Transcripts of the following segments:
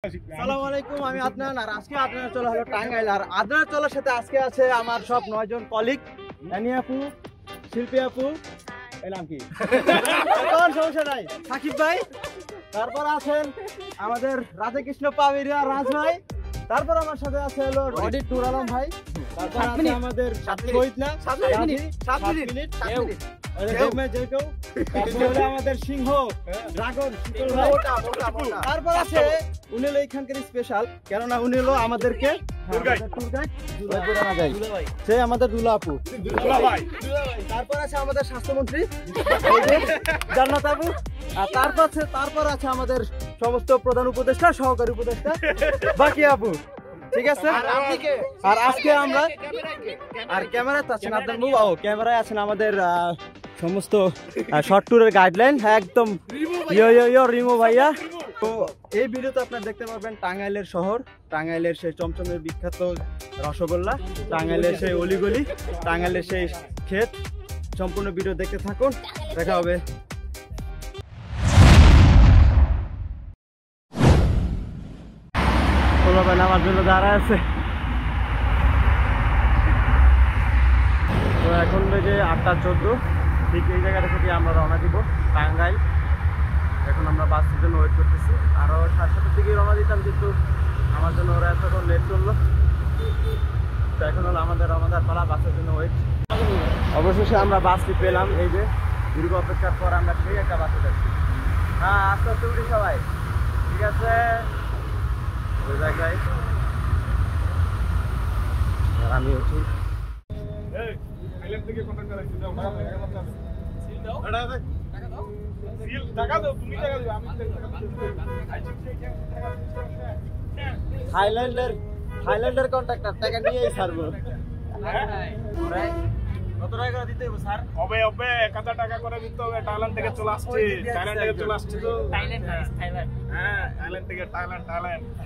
আসসালামু আলাইকুম, আমি আদনান আর আজকে আদনান চলে হলো টাঙ্গাইল। আর আদনান চলার সাথে আজকে আছে আমার সব 9 জন কলিগ, রানী আপু, শিল্পী আপু, এলাম কি কোন সমস্যা নাই, সাকিব ভাই, তারপর আছেন আমাদের রাধাকৃষ্ণ পাবিরিয়া রাজ ভাই, তারপর আমার সাথে আছে হলো অডিট নুর আলম ভাই, তারপর আছে আমাদের শহীদ না 7 মিনিট আমাদের সিংহ ড্রাগন, তারপর আছে উনি হলো এখানকার স্পেশাল, কেননা উনি হলো আমাদেরকে সে আমাদের দুলা আপু, তারপর আছে আমাদের স্বাস্থ্যমন্ত্রী জান্নাত আপু, আর তারপর আছে আমাদের সমস্ত প্রধান উপদেষ্টা, সহকারী উপদেষ্টা বাকি আপু, ঠিক আছে। আর আজকে আমরা আর ক্যামেরাতে আছেন আপনার ক্যামেরায় আছেন আমাদের সমস্ত শর্ট ট্যুরের গাইডলাইন, একদম রিমো ভাইয়া। তো এই ভিডিওতে আপনারা দেখতে পারবেন টাঙ্গাইলের শহর, টাঙ্গাইলের সেই চমচমের বিখ্যাত রসগোল্লা, টাঙ্গাইলের সেই অলিগলি, টাঙ্গাইলের সেই ক্ষেত। সম্পূর্ণ ভিডিও দেখতে থাকুন, দেখা হবে। আমার জন্য দাঁড়ায় আছে। তো এখন বেজে 8:14, ঠিক এই জায়গাটা থেকে আমরা রওনা দিব টাঙ্গাইল। এখন আমরা বাসের জন্য ওয়েট করতেছি, আরও 7:30 দিকে রওনা দিতাম, কিন্তু আমার জন্য ওরা এতক্ষণ লেট করলো। তো এখন হলো আমাদের পালা, বাসের জন্য ওয়েট। অবশেষে আমরা বাসটি পেলাম, এই যে দীর্ঘ অপেক্ষার পর আমরা সেই একটা বাসে যাচ্ছি। হ্যাঁ, আস্তে আস্তে উঠি সবাই, ঠিক আছে। ওই জায়গায় আমি উঠি। থাইল্যান্ডের কন্ট্রাক্টর টাকা নিয়েই ছাড়বো। কত টাকা করে দিতে হবে স্যার? হবে 1000 টাকা করে দিতে হবে। থাইল্যান্ড থেকে চলে আসছে, থাইল্যান্ড থেকে চলে আসছে তো। থাইল্যান্ড, হ্যাঁ, থাইল্যান্ড থেকে থাইল্যান্ড।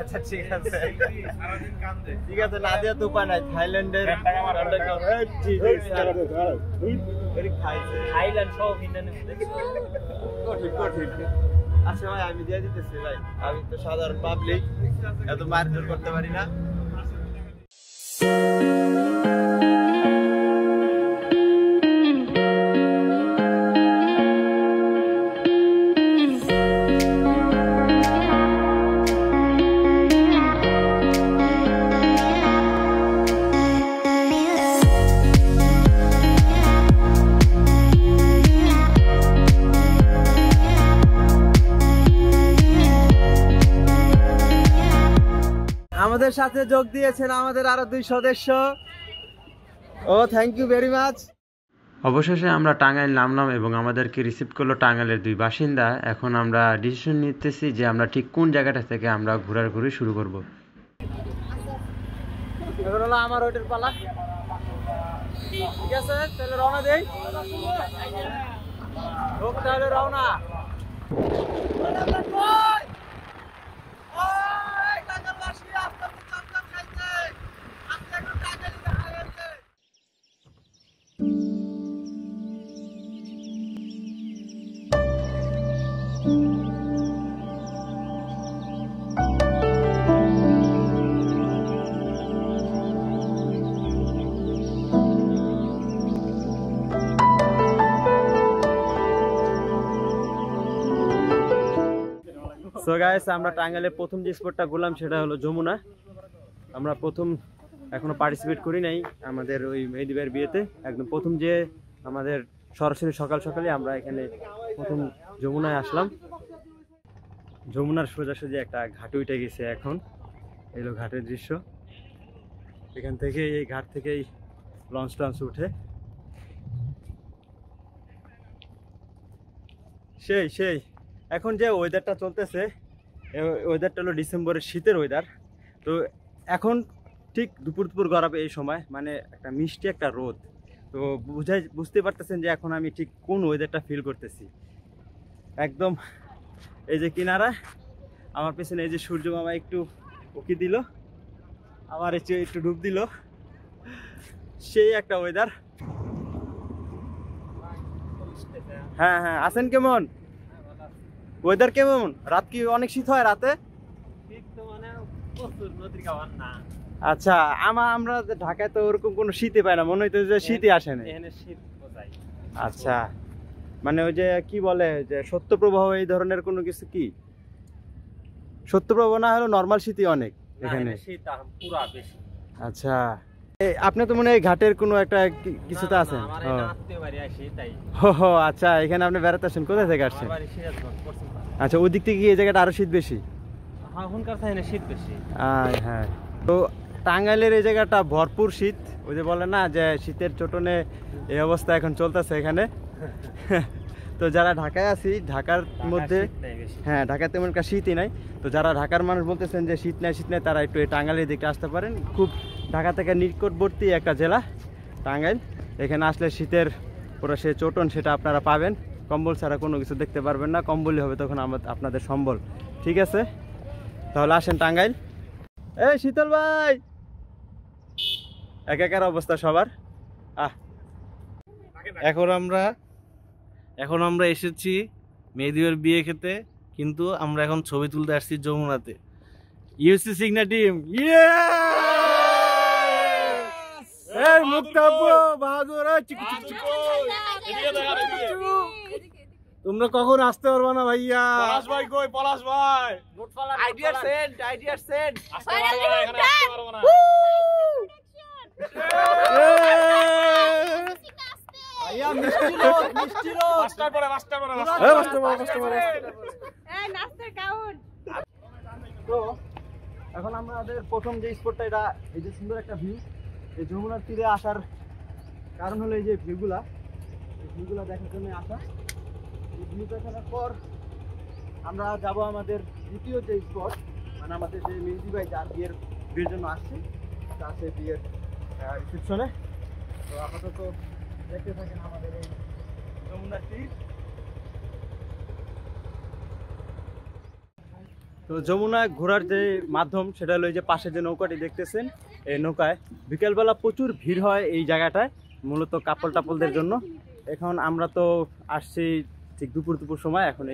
আচ্ছা, ঠিক আছে, সারাদিন কান্দে। ঠিক আছে, না দিয়া তো উপায় নাই। থাইল্যান্ডের থাইল্যান্ড সব ইন্ডোনেশিয়া কঠিন। আচ্ছা ভাই, আমি দিয়ে দিতেছি ভাই, আমি তো সাধারণ পাবলিক, এত মারধর করতে পারি না। আমাদের সাথে যোগ দিয়েছেন আমাদের আরো 2 সদস্য। ও থ্যাংক ইউ ভেরি মাচ। অবশেষে আমরা টাঙ্গাইল নামলাম এবং আমাদেরকে রিসিভ করলো টাঙ্গাইলের 2 বাসিন্দা। এখন আমরা ডিসিশন নিতেছি যে আমরা ঠিক কোন জায়গাটা থেকে আমরা ঘোরাঘুরি শুরু করব। এবার হলো আমার ওইটার পালা, ঠিক আছে, তাহলে রওনা দেই। তাহলে রওনা। সো গাইস, আমরা টাঙ্গাইলের প্রথম যে স্পটটা ঘুরলাম সেটা হলো যমুনা। আমরা এখনো পার্টিসিপেট করি নাই আমাদের ওই মেহেদিবের বিয়েতে। একদম প্রথম যে আমাদের সরাসরি সকালে আমরা এখানে প্রথম যমুনায় আসলাম। যমুনার সোজাসুজি একটা ঘাট উঠে গেছে, এখন এলো ঘাটের দৃশ্য। এখান থেকে, এই ঘাট থেকেই লঞ্চ উঠে। সেই এখন যে ওয়েদারটা চলতেছে, ওয়েদারটা হলো ডিসেম্বরের শীতের ওয়েদার। তো এখন ঠিক দুপুর গড়াবে এই সময়, মানে একটা মিষ্টি একটা রোদ। তো বুঝতে পারতেছেন যে এখন আমি ঠিক কোন ওয়েদারটা ফিল করতেছি। একদম এই যে কিনারা, আমার পেছনে এই যে সূর্য মামা একটু উকি দিল, আমার একটু ডুব দিল, সেই একটা ওয়েদার। হ্যাঁ হ্যাঁ, আছেন কেমন? ওয়েদার কেমন? রাত কি অনেক শীত হয় রাতে? শীত তো আচ্ছা, আমরা ঢাকায় তো ওরকম কোনো শীতই পাই না, মনে হইতো যে শীতই আসে না। আচ্ছা, মানে ওই যে কি বলে যে সত্যপ্রবাহ এই ধরনের কোনো কিছু কি? সত্যপ্রবাহ না হলো নরমাল শীতই অনেক এখানে। আচ্ছা, আপনি তো মনে হয় ঘাটের কোনো একটা কিছুতে আছেন? ও আচ্ছা, এখানে আপনি বেড়াতে আসেন, কোথায় থেকে আসছেন? আচ্ছা, ওই দিক থেকে এই জায়গাটা আরো শীত বেশি? হ্যাঁ, তো টাঙ্গাইলের এই জায়গাটা ভরপুর শীত। ওই যে বলে না যে শীতের চোটনে এই অবস্থা এখন চলতেছে এখানে। তো যারা ঢাকায় আছি, ঢাকার মধ্যে হ্যাঁ ঢাকায় তেমন একটা শীতই নাই। তো যারা ঢাকার মানুষ বলতেছেন যে শীত নাই তারা একটু এই টাঙ্গাইলের দিকে আসতে পারেন। খুব ঢাকা থেকে নিকটবর্তী একটা জেলা টাঙ্গাইল। এখানে আসলে শীতের পুরো সে চোটন সেটা আপনারা পাবেন। কম্বল ছাড়া কোনো কিছু দেখতে পারবেন না, কম্বলই হবে তখন আপনাদের সম্বল। ঠিক আছে, তাহলে আসেন টাঙ্গাইল। এই শীতল ভাই, একাকার অবস্থা সবার। এখন আমরা এসেছি মেহেদীর বিয়ে খেতে, কিন্তু আমরা এখন ছবি তুলতে আসছি যমুনাতে। ইউসি সিগনা টিম, তোমরা কখন আসতে পারবা না ভাইয়া? পলাশ ভাই কই? পলাশ ভাই আইডিয়া সেন্ড আসতে পারবো না, এখানে আসতে পারবো না। ভাইয়া মিষ্টি লোক মাস্টার পরে তো এখন আমাদের প্রথম যে স্পটটা, এটা এই যে সুন্দর একটা ভিউ, এই যমুনার তীরে আসার কারণ হলো এই যে ভিউগুলা দেখার জন্য আসা। এই ভিউ দেখানোর পর আমরা যাব আমাদের দ্বিতীয় যে স্পট, মানে আমাদের যে মেহেদী ভাই যার বিয়ের জন্য আসছে, তার সেই বিয়ের রিসেপশনে। তো আপাতত দেখতে থাকেন আমাদের এই যমুনার তীর। তো যমুনায় ঘোরার যে মাধ্যম সেটা হলো এই যে পাশে যে নৌকাটি দেখতেছেন, এই নৌকায় বিকেলবেলা প্রচুর ভিড় হয় এই জায়গাটায়, মূলত কাপল টাপলদের জন্য। এখন আমরা তো আসছি ঠিক দুপুর সময়, এখন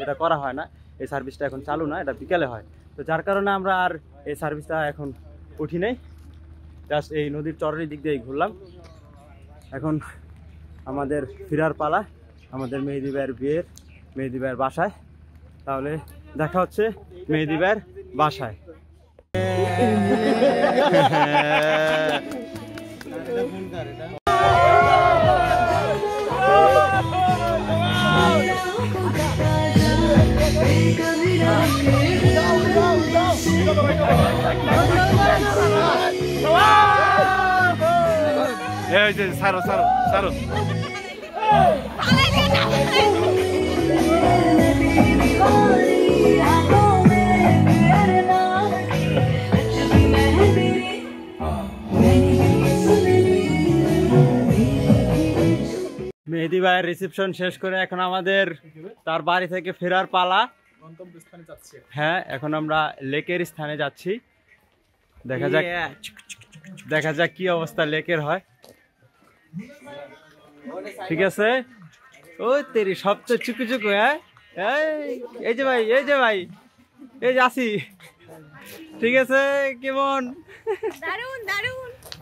এটা করা হয় না, এই সার্ভিসটা এখন চালু না, এটা বিকেলে হয়। তো যার কারণে আমরা আর এই সার্ভিসটা এখন উঠি নেই, জাস্ট এই নদীর চরের দিক দিয়ে ঘুরলাম। এখন আমাদের ফেরার পালা আমাদের মেহেদী ভাইয়ের বাসায়। তাহলে দেখা হচ্ছে মেহেদী ভাইয়ের বাসায়। সারো মেহেদী ভাইয়ের রিসেপশন শেষ করে এখন আমাদের তার বাড়ি থেকে ফেরার পালা। হ্যাঁ, এখন আমরা লেকের স্থানে যাচ্ছি। দেখা যাক কি অবস্থা লেকের হয়। ঠিক আছে, ওই তেরি সবচেয়ে চুকু। হ্যাঁ, এই যে ভাই এই যে আসি। ঠিক আছে, কেমন?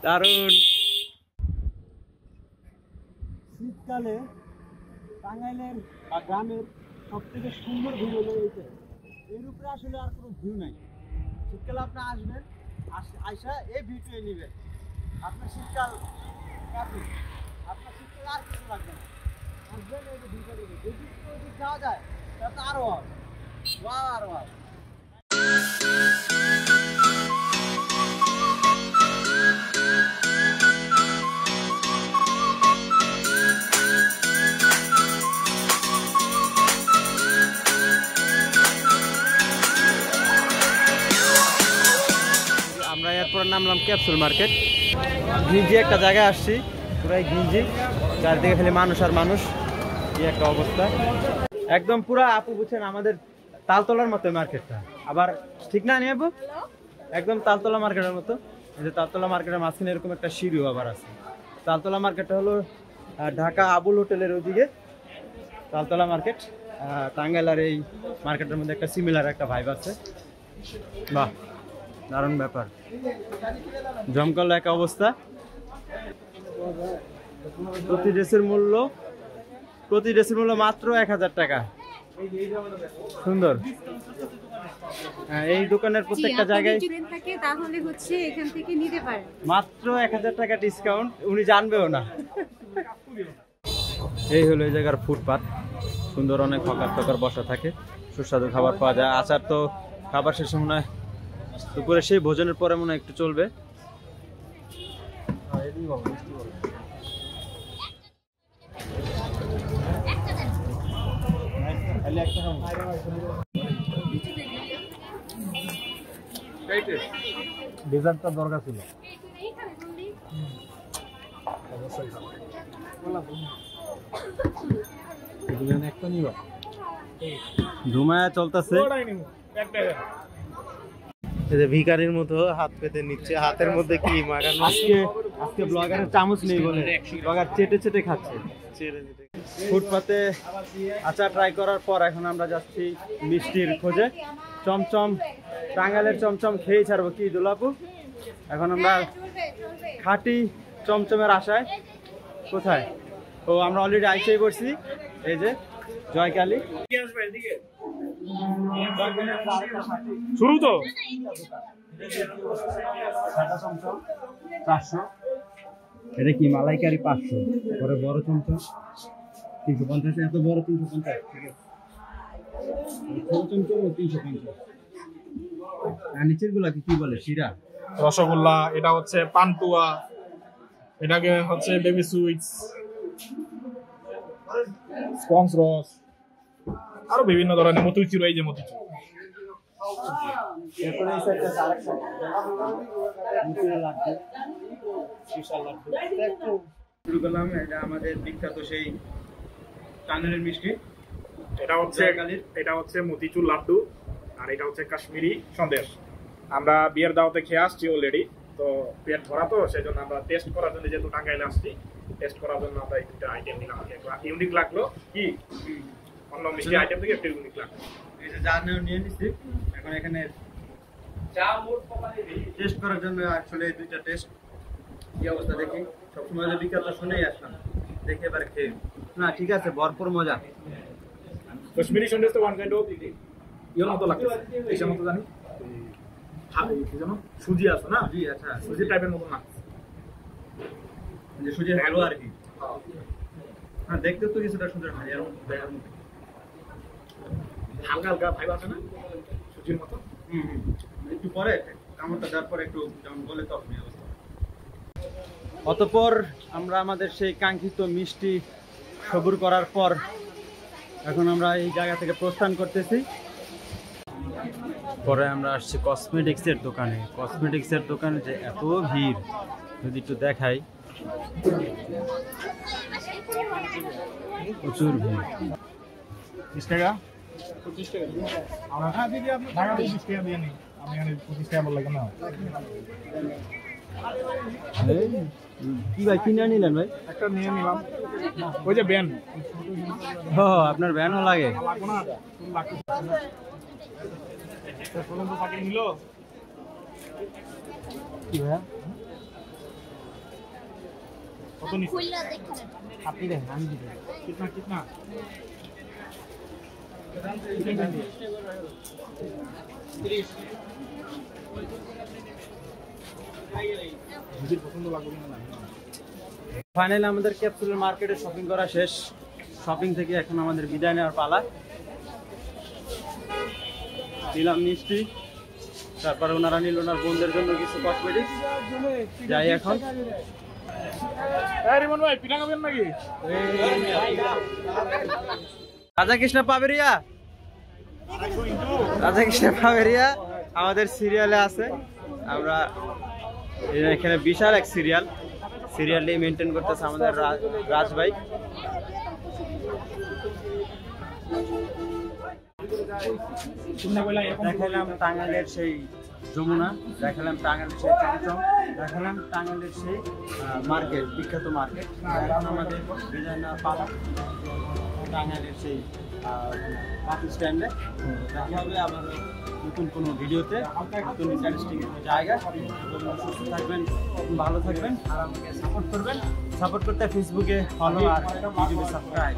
দারুণ। শীতকালে টাঙ্গাইলের বা গ্রামের সবথেকে সুন্দর ভিউ হলো এইটা। এর উপরে আসলে আর কোনো ভিউ নাই। শীতকালে আপনি আসবেন, আইসা এই ভিউটাই নেবেন। আপনার শীতকাল আর কিছু লাগবে না। আসবেন, এই যে ভিউটা নেবেন। যদি যাওয়া যায় তাহলে আরো আরো আমরা এরপর নামলাম ক্যাপসুল মার্কেট। ঘিঞ্জি একটা জায়গায় আসছি, পুরাই ঘিঞ্জি, চারদিকে খালি মানুষ আর মানুষ, কি একটা অবস্থা। একদম পুরা আপু বুঝছেন আমাদের তালতলার মতো মার্কেটটা, আবার ঠিক না নিয়ে আপু? একদম তালতলা মার্কেটের মতো। এই যে তালতলা মার্কেটের মাঝখানে এরকম একটা সিঁড়িও আবার আছে। তালতলা মার্কেটটা হলো ঢাকা আবুল হোটেলের ওইদিকে তালতলা মার্কেট। টাঙ্গাইল আর এই মার্কেটের মধ্যে একটা সিমিলার একটা ভাইব আছে। বাহ, দারুণ ব্যাপার, জমকালো এক অবস্থা। প্রতি ড্রেসের মূল্য মাত্র 1000 টাকা। সুন্দর। হ্যাঁ, এই দোকানের প্রত্যেকটা জায়গায় তাহলে হচ্ছে এখান থেকে নিতে পারেন মাত্র 1000 টাকা ডিসকাউন্ট, উনি জানবেও না। এই হলো এই জায়গার ফুটপাত, সুন্দর অনেক হকার টকার বসা থাকে, সুস্বাদু খাবার পাওয়া যায়। আচার তো খাবার শেষে মনে হয় দুপুরে সেই ভোজনের পরে মনে হয় একটু চলবে। ডেজার্টটা দরকার ছিল। একটা নিবা ধুমায়া চলতেছে, ভিখারির মতো হাত পেতে নিচ্ছে, হাতের মধ্যে কি মাখানো। আজকে ব্লগারের চামচ নেই বলে ব্লগার চেটে চেটে খাচ্ছে। ফুটপাতে আচার ট্রাই করার পর এখন আমরা যাচ্ছি মিষ্টির খোঁজে। চমচম, টাঙ্গাইলের চমচম খেয়েই ছাড়বো কি দুলাপু। এখন আমরা খাঁটি চমচমের আশায় কোথায়, ও আমরা অলরেডি আইসেই পড়ছি, এই যে জয়কালী। শুরু তো 500, এটা কি মালাইকারি 500, পরে বড় চমচম 350, এত বড় 350, ঠিক আছে। ছোট চমচম 350। আর নিচের গুলা কি বলে, শিরা, রসগোল্লা, এটা হচ্ছে পান্তুয়া, এটাকে হচ্ছে বেবি সুইটস, স্পঞ্জ রস, আরো বিভিন্ন ধরনের মতিচুর। এই যে মতিচুর, এরপরে এই সাইডটা আরেকটা মুখের লাড্ডু, বিশাল লাড্ডু। শুরু করলাম, এটা আমাদের বিখ্যাত সেই টাঙ্গাইলের মিষ্টি। এটা হচ্ছে মতিচুর লাড্ডু, আর এটা হচ্ছে কাশ্মীরি সন্দেশ। আমরা বিয়ের দাওয়াতে খেয়ে আসছি অলরেডি, তো পেট ভরা তো সেই জন্য আমরা টেস্ট করার জন্য, যেহেতু টাঙ্গাইলে আসছি, টেস্ট করার জন্য আমরা এই দুটো আইটেম নিলাম। ইউনিক লাগলো কি, অন্য মিষ্টি আইটেম থেকে একটু ইউনিক লাগলো। এই যে যা নিয়ে নিচ্ছি, এখন এখানে টেস্ট করার জন্য আসলে এই দুইটা টেস্ট কি অবস্থা দেখি। সবসময় যে বিকালটা শুনেই আসলাম, দেখে এবার খেয়ে না, ঠিক আছে, ভরপুর মজা। কাশ্মীরি সন্দেশ তো ওয়ান কাইন্ড অফ ইয়ের মতো লাগছে, এসের মতো জানি, কি জানো সুজি আছে না, জি আচ্ছা, সুজি টাইপের মতো না, যে সুজির হালুয়া আর কি। হ্যাঁ, দেখতে তো কিছুটা সুন্দর হয়, এর মধ্যে হালকা হালকা ফাইভ আছে না সুজির মতো। একটু পরে কামড়টা দেওয়ার পরে একটু যেমন বলে তখনই অবস্থা। অতঃপর আমরা আমাদের সেই কাঙ্ক্ষিত মিষ্টি সবুর করার পর এখন আমরা এই জায়গা থেকে প্রস্থান করতেছি। পরে আমরা আসছি কসমেটিক্সের দোকানে। কসমেটিক্সের দোকানে যে এত ভিড়, যদি একটু দেখাই, প্রচুর ভিড়। 20 টাকা 25 টাকা আমরা হ্যাঁ দিদি, আপনি ঢাকা 20 টাকা দিয়ে নিন, আমি এখানে 25 টাকা বললাম না। কি ভাই, কিনে নিলেন ভাই? একটা নিয়ে নিলাম, ওই যে ব্যান। ও, আপনার ব্যানও লাগে? লাগবে না, লাগবে তো পাখি নিল কি ভাইয়া? কত নিচ্ছে আপনি দেখেন, আমি দিতে কিতনা কিতনা পছন্দ লাগবে না। ফাইনালি আমাদের ক্যাপসুলের মার্কেটে শপিং করা শেষ। শপিং থেকে এখন আমাদের বিদায় নেওয়ার পালা। নিলাম মিষ্টি, তারপরে ওনারা নিল ওনার বোনদের জন্য কিছু কসমেটিক্স। যাই এখন। রিমন ভাই পিঠা খাবেন নাকি? রাধাকৃষ্ণ পাবেরিয়া, রাধাকৃষ্ণ পাবেরিয়া আমাদের সিরিয়ালে আছে। আমরা এখানে বিশাল এক সিরিয়াল নিয়ে মেনটেন করতেছে আমাদের রাজ ভাই। দেখালাম টাঙ্গাইলের সেই যমুনা, দেখালাম টাঙ্গাইলের সেই চমচম, দেখালাম টাঙ্গাইলের সেই মার্কেট, বিখ্যাত মার্কেট। এখন আমাদের বিজয় না পালা টাঙ্গাইলের সেই বাস স্ট্যান্ডে। দেখা হবে আবার নতুন কোনো ভিডিওতে, নতুন ইন্টারেস্টিং কোনো জায়গা। সুস্থ থাকবেন, ভালো থাকবেন, আর আমাকে সাপোর্ট করবেন। সাপোর্ট করতে ফেসবুকে ফলো আর ইউটিউবে সাবস্ক্রাইব।